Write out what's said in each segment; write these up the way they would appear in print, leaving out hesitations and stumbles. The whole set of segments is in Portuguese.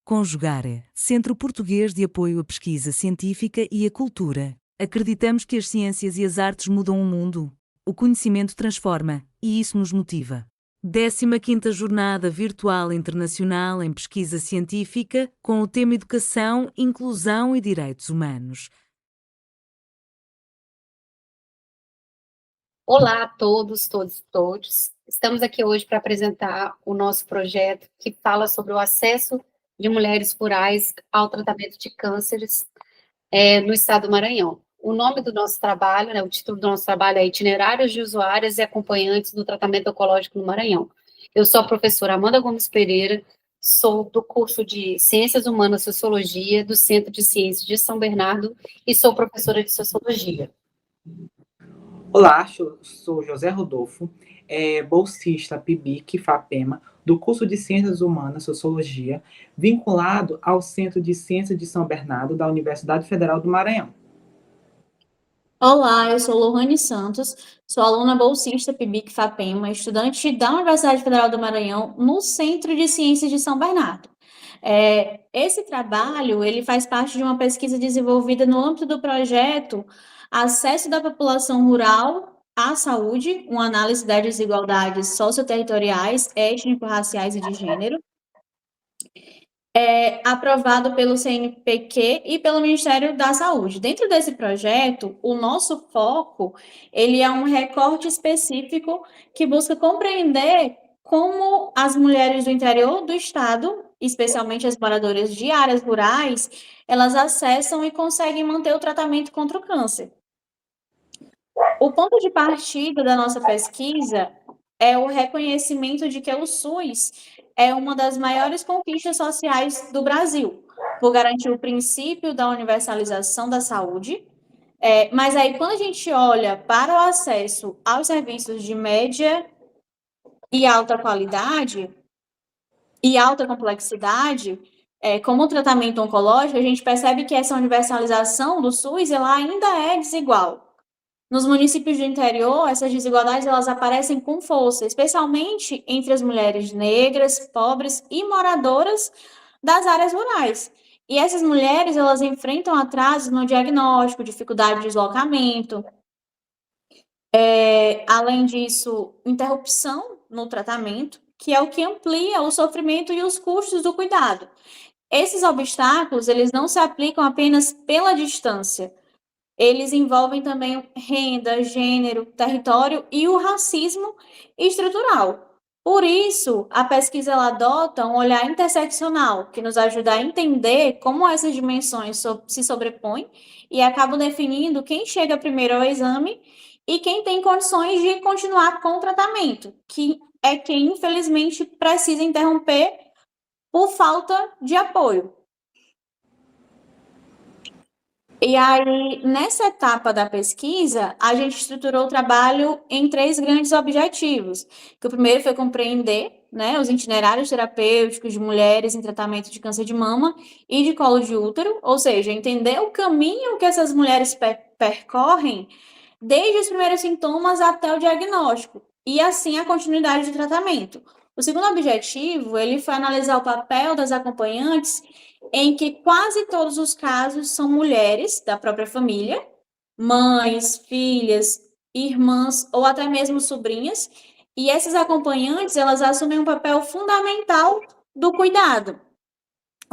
Conjugare, Centro Português de Apoio à Pesquisa Científica e à Cultura. Acreditamos que as ciências e as artes mudam o mundo. O conhecimento transforma, e isso nos motiva. 15ª Jornada Virtual Internacional em Pesquisa Científica, com o tema Educação, Inclusão e Direitos Humanos. Olá a todos, todos. Estamos aqui hoje para apresentar o nosso projeto que fala sobre o acesso de mulheres rurais ao tratamento de cânceres no estado do Maranhão. O nome do nosso trabalho, o título do nosso trabalho é Itinerários de Usuárias e Acompanhantes do Tratamento Oncológico no Maranhão. Eu sou a professora Amanda Gomes Pereira, sou do curso de Ciências Humanas e Sociologia do Centro de Ciências de São Bernardo e sou professora de Sociologia. Olá, sou José Rodolfo, bolsista PIBIC-FAPEMA, do curso de Ciências Humanas e Sociologia, vinculado ao Centro de Ciências de São Bernardo, da Universidade Federal do Maranhão. Olá, eu sou Lohane Santos, sou aluna bolsista PIBIC-FAPEMA, estudante da Universidade Federal do Maranhão, no Centro de Ciências de São Bernardo. Esse trabalho, ele faz parte de uma pesquisa desenvolvida no âmbito do projeto Acesso da População Rural à Saúde, uma análise das desigualdades socioterritoriais, étnico-raciais e de gênero, aprovado pelo CNPq e pelo Ministério da Saúde. Dentro desse projeto, o nosso foco, ele é um recorte específico que busca compreender como as mulheres do interior do estado, especialmente as moradoras de áreas rurais, elas acessam e conseguem manter o tratamento contra o câncer. O ponto de partida da nossa pesquisa é o reconhecimento de que o SUS é uma das maiores conquistas sociais do Brasil, por garantir o princípio da universalização da saúde. Mas aí, quando a gente olha para o acesso aos serviços de média e alta qualidade e alta complexidade, como o tratamento oncológico, a gente percebe que essa universalização do SUS ela ainda é desigual. Nos municípios do interior, essas desigualdades elas aparecem com força, especialmente entre as mulheres negras, pobres e moradoras das áreas rurais. E essas mulheres elas enfrentam atrasos no diagnóstico, dificuldade de deslocamento, além disso, interrupção no tratamento, que é o que amplia o sofrimento e os custos do cuidado. Esses obstáculos eles não se aplicam apenas pela distância, eles envolvem também renda, gênero, território e o racismo estrutural. Por isso, a pesquisa ela adota um olhar interseccional, que nos ajuda a entender como essas dimensões se sobrepõem e acabam definindo quem chega primeiro ao exame e quem tem condições de continuar com o tratamento, que é quem, infelizmente, precisa interromper por falta de apoio. E aí, nessa etapa da pesquisa, a gente estruturou o trabalho em 3 grandes objetivos, que o primeiro foi compreender, os itinerários terapêuticos de mulheres em tratamento de câncer de mama e de colo de útero, ou seja, entender o caminho que essas mulheres percorrem desde os primeiros sintomas até o diagnóstico, e assim a continuidade do tratamento. O segundo objetivo, ele foi analisar o papel das acompanhantes em que quase todos os casos são mulheres da própria família, mães, filhas, irmãs ou até mesmo sobrinhas, e essas acompanhantes, elas assumem um papel fundamental do cuidado,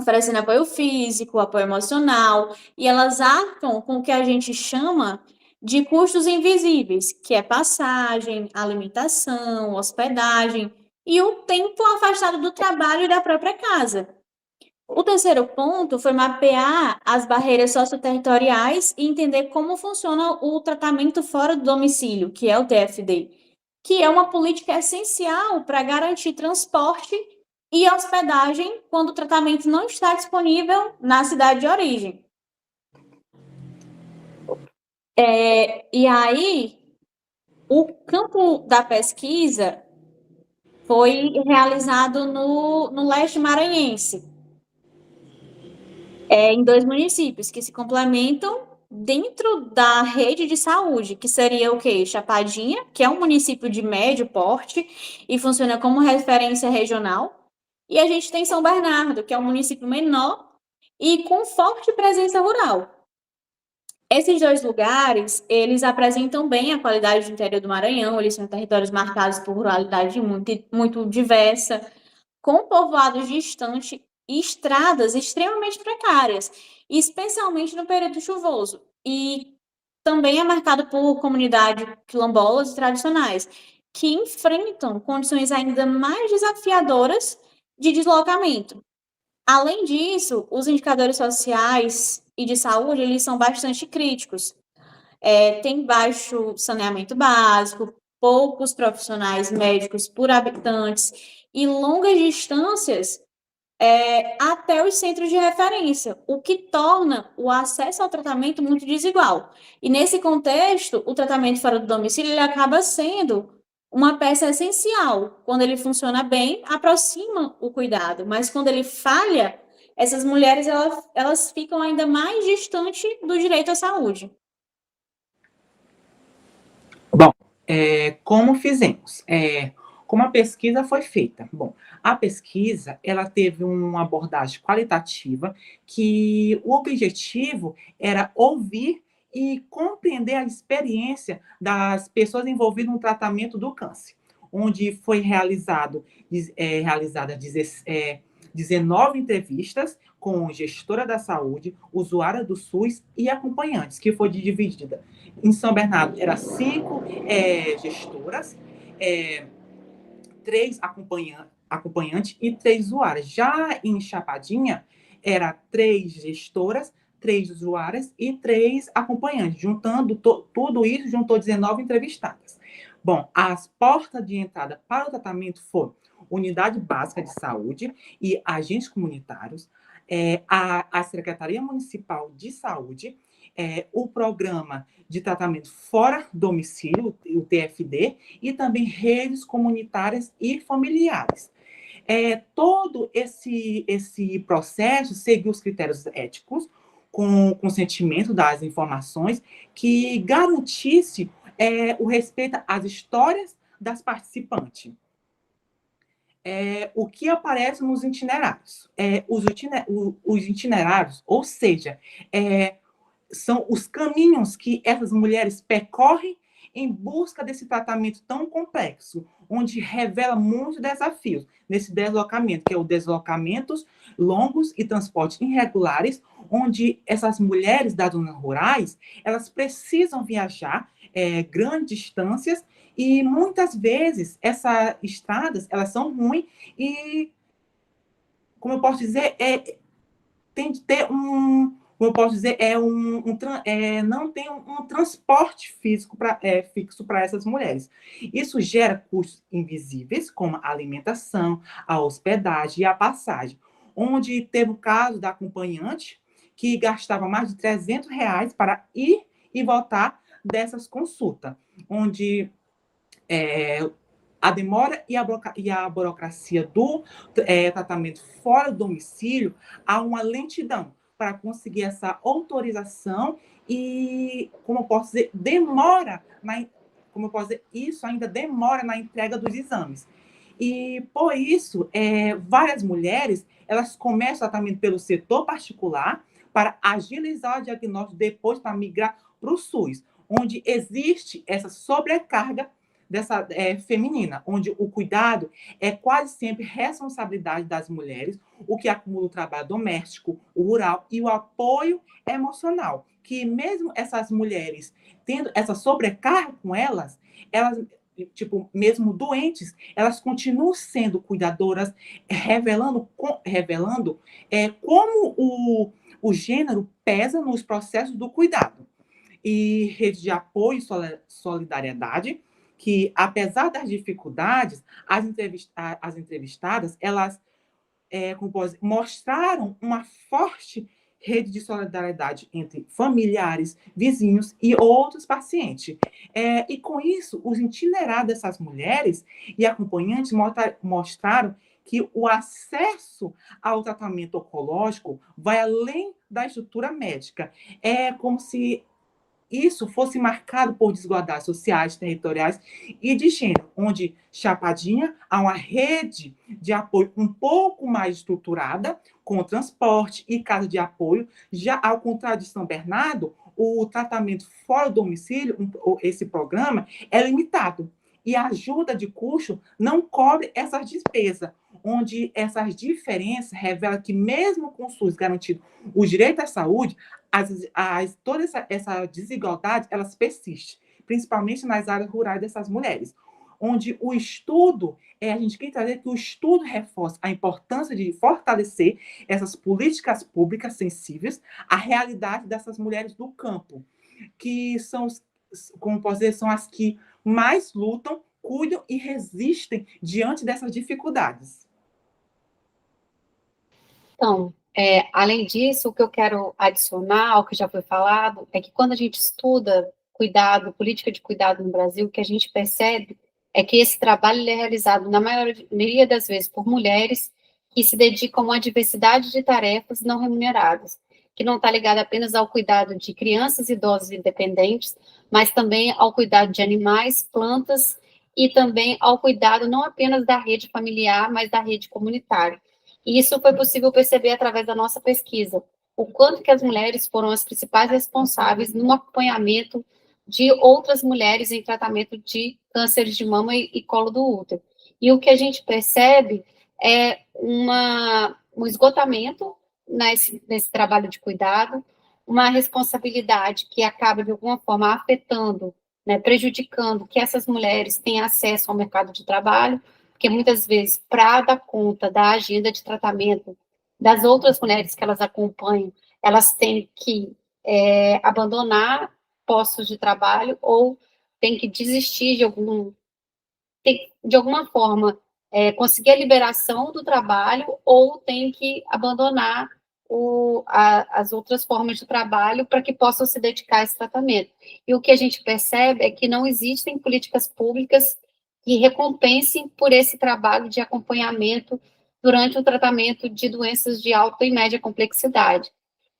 oferecendo apoio físico, apoio emocional, e elas arcam com o que a gente chama de custos invisíveis, que é passagem, alimentação, hospedagem e o tempo afastado do trabalho e da própria casa. O terceiro ponto foi mapear as barreiras socioterritoriais e entender como funciona o tratamento fora do domicílio, que é o TFD, que é uma política essencial para garantir transporte e hospedagem quando o tratamento não está disponível na cidade de origem. E aí, o campo da pesquisa foi realizado no leste maranhense, em 2 municípios que se complementam dentro da rede de saúde, que seria o quê? Chapadinha, que é um município de médio porte e funciona como referência regional, E a gente tem São Bernardo, que é um município menor e com forte presença rural. Esses dois lugares, eles apresentam bem a qualidade do interior do Maranhão, eles são territórios marcados por ruralidade muito diversa, com povoados distantes e estradas extremamente precárias, especialmente no período chuvoso. E também é marcado por comunidades quilombolas e tradicionais, que enfrentam condições ainda mais desafiadoras de deslocamento. Além disso, os indicadores sociais e de saúde, eles são bastante críticos. Tem baixo saneamento básico, poucos profissionais médicos por habitantes e longas distâncias até os centros de referência, o que torna o acesso ao tratamento muito desigual. E nesse contexto, o tratamento fora do domicílio ele acaba sendo uma peça essencial. Quando ele funciona bem, aproxima o cuidado, mas quando ele falha, essas mulheres elas ficam ainda mais distantes do direito à saúde. Bom, como fizemos? Como a pesquisa foi feita? Bom, a pesquisa ela teve uma abordagem qualitativa que o objetivo era ouvir e compreender a experiência das pessoas envolvidas no tratamento do câncer, onde foi realizada 19 entrevistas com gestora da saúde, usuária do SUS e acompanhantes, que foi dividida. Em São Bernardo, eram 5 gestoras, 3 acompanhantes e 3 usuárias. Já em Chapadinha, era 3 gestoras, 3 usuárias e 3 acompanhantes. Juntando tudo isso, juntou 19 entrevistadas. Bom, as portas de entrada para o tratamento foram Unidade Básica de Saúde e agentes comunitários, a Secretaria Municipal de Saúde, o Programa de Tratamento Fora Domicílio, o TFD, e também redes comunitárias e familiares. Todo esse processo seguiu os critérios éticos, com o consentimento das informações, que garantisse o respeito às histórias das participantes. O que aparece nos itinerários? Os itinerários, ou seja, são os caminhos que essas mulheres percorrem em busca desse tratamento tão complexo, onde revela muitos desafios nesse deslocamento, que é o deslocamentos longos e transportes irregulares, onde essas mulheres das zonas rurais, elas precisam viajar grandes distâncias e muitas vezes essas estradas, elas são ruins e, como eu posso dizer, tem de ter como eu posso dizer, não tem um transporte físico fixo para essas mulheres. Isso gera custos invisíveis, como a alimentação, a hospedagem e a passagem, onde teve o caso da acompanhante, que gastava mais de R$ 300 para ir e voltar dessas consultas, onde a demora e a burocracia do tratamento fora do domicílio, há uma lentidão para conseguir essa autorização e, como eu posso dizer, isso ainda demora na entrega dos exames. E, por isso, várias mulheres, elas começam o tratamento pelo setor particular para agilizar o diagnóstico, depois para migrar para o SUS, onde existe essa sobrecarga feminina, onde o cuidado é quase sempre responsabilidade das mulheres, o que acumula o trabalho doméstico, o rural e o apoio emocional, que mesmo essas mulheres tendo essa sobrecarga com elas, mesmo doentes, elas continuam sendo cuidadoras, revelando como o gênero pesa nos processos do cuidado. E rede de apoio e solidariedade, que, apesar das dificuldades, as entrevistadas, elas mostraram uma forte rede de solidariedade entre familiares, vizinhos e outros pacientes. E, com isso, os itinerários dessas mulheres e acompanhantes mostraram que o acesso ao tratamento oncológico vai além da estrutura médica. É como se isso fosse marcado por desigualdades sociais, territoriais e de gênero, onde Chapadinha há uma rede de apoio um pouco mais estruturada, com transporte e casa de apoio. Já ao contrário de São Bernardo, o tratamento fora do domicílio, esse programa, é limitado. E a ajuda de custo não cobre essas despesas, onde essas diferenças revelam que, mesmo com o SUS garantido o direito à saúde, toda essa desigualdade, elas persiste, principalmente nas áreas rurais dessas mulheres, onde o estudo, a gente quer trazer que o estudo reforça a importância de fortalecer essas políticas públicas sensíveis à realidade dessas mulheres do campo, que são, como posso dizer, são as que mais lutam, cuidam e resistem diante dessas dificuldades. Então, além disso, o que eu quero adicionar ao que já foi falado é que quando a gente estuda cuidado, política de cuidado no Brasil, o que a gente percebe é que esse trabalho é realizado, na maioria das vezes, por mulheres que se dedicam a uma diversidade de tarefas não remuneradas, que não está ligada apenas ao cuidado de crianças e idosos independentes, mas também ao cuidado de animais, plantas e também ao cuidado não apenas da rede familiar, mas da rede comunitária. E isso foi possível perceber através da nossa pesquisa, o quanto que as mulheres foram as principais responsáveis no acompanhamento de outras mulheres em tratamento de cânceres de mama e colo do útero. E o que a gente percebe é um esgotamento nesse trabalho de cuidado, uma responsabilidade que acaba, de alguma forma, afetando, né, prejudicando que essas mulheres tenham acesso ao mercado de trabalho, porque muitas vezes, para dar conta da agenda de tratamento das outras mulheres que elas acompanham, elas têm que abandonar postos de trabalho ou têm que desistir de alguma forma, conseguir a liberação do trabalho ou têm que abandonar as outras formas de trabalho para que possam se dedicar a esse tratamento. E o que a gente percebe é que não existem políticas públicas que recompensem por esse trabalho de acompanhamento durante o tratamento de doenças de alta e média complexidade.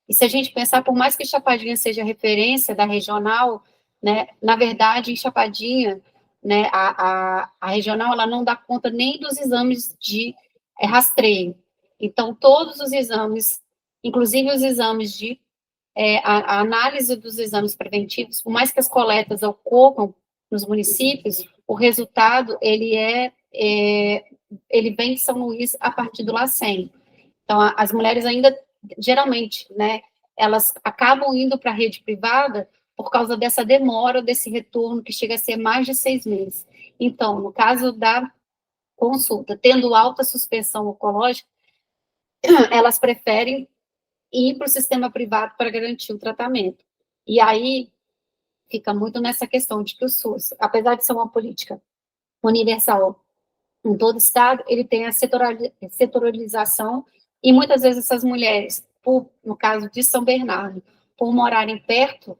E se a gente pensar, por mais que Chapadinha seja referência da regional, né, na verdade, em Chapadinha, né, a regional ela não dá conta nem dos exames de rastreio. Então, todos os exames, inclusive os exames a análise dos exames preventivos, por mais que as coletas ocorram nos municípios, o resultado, ele vem de São Luís a partir do LACEN. Então, as mulheres ainda, geralmente, né, elas acabam indo para a rede privada por causa dessa demora, desse retorno, que chega a ser mais de 6 meses. Então, no caso da consulta, tendo alta suspensão oncológica, elas preferem ir para o sistema privado para garantir o tratamento. E aí, fica muito nessa questão de que o SUS, apesar de ser uma política universal em todo o estado, ele tem a setorialização e muitas vezes essas mulheres, no caso de São Bernardo, por morarem perto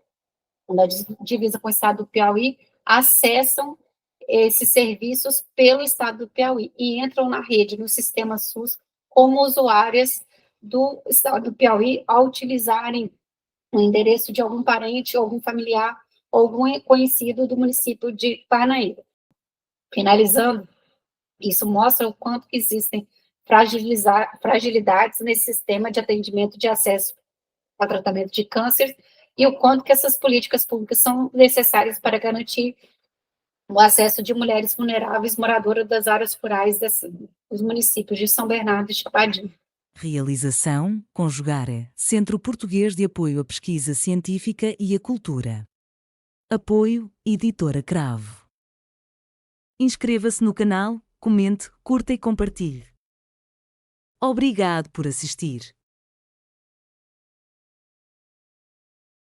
da divisa com o estado do Piauí, acessam esses serviços pelo estado do Piauí e entram na rede, no sistema SUS, como usuárias do estado do Piauí, ao utilizarem o endereço de algum parente, algum familiar, ou algum conhecido do município de Parnaíba. Finalizando, isso mostra o quanto que existem fragilidades nesse sistema de atendimento de acesso ao tratamento de câncer e o quanto que essas políticas públicas são necessárias para garantir o acesso de mulheres vulneráveis moradoras das áreas rurais dos municípios de São Bernardo e Chapadinha. Realização: Conjugare, Centro Português de Apoio à Pesquisa Científica e à Cultura. Apoio: Editora Cravo. Inscreva-se no canal, comente, curta e compartilhe. Obrigado por assistir.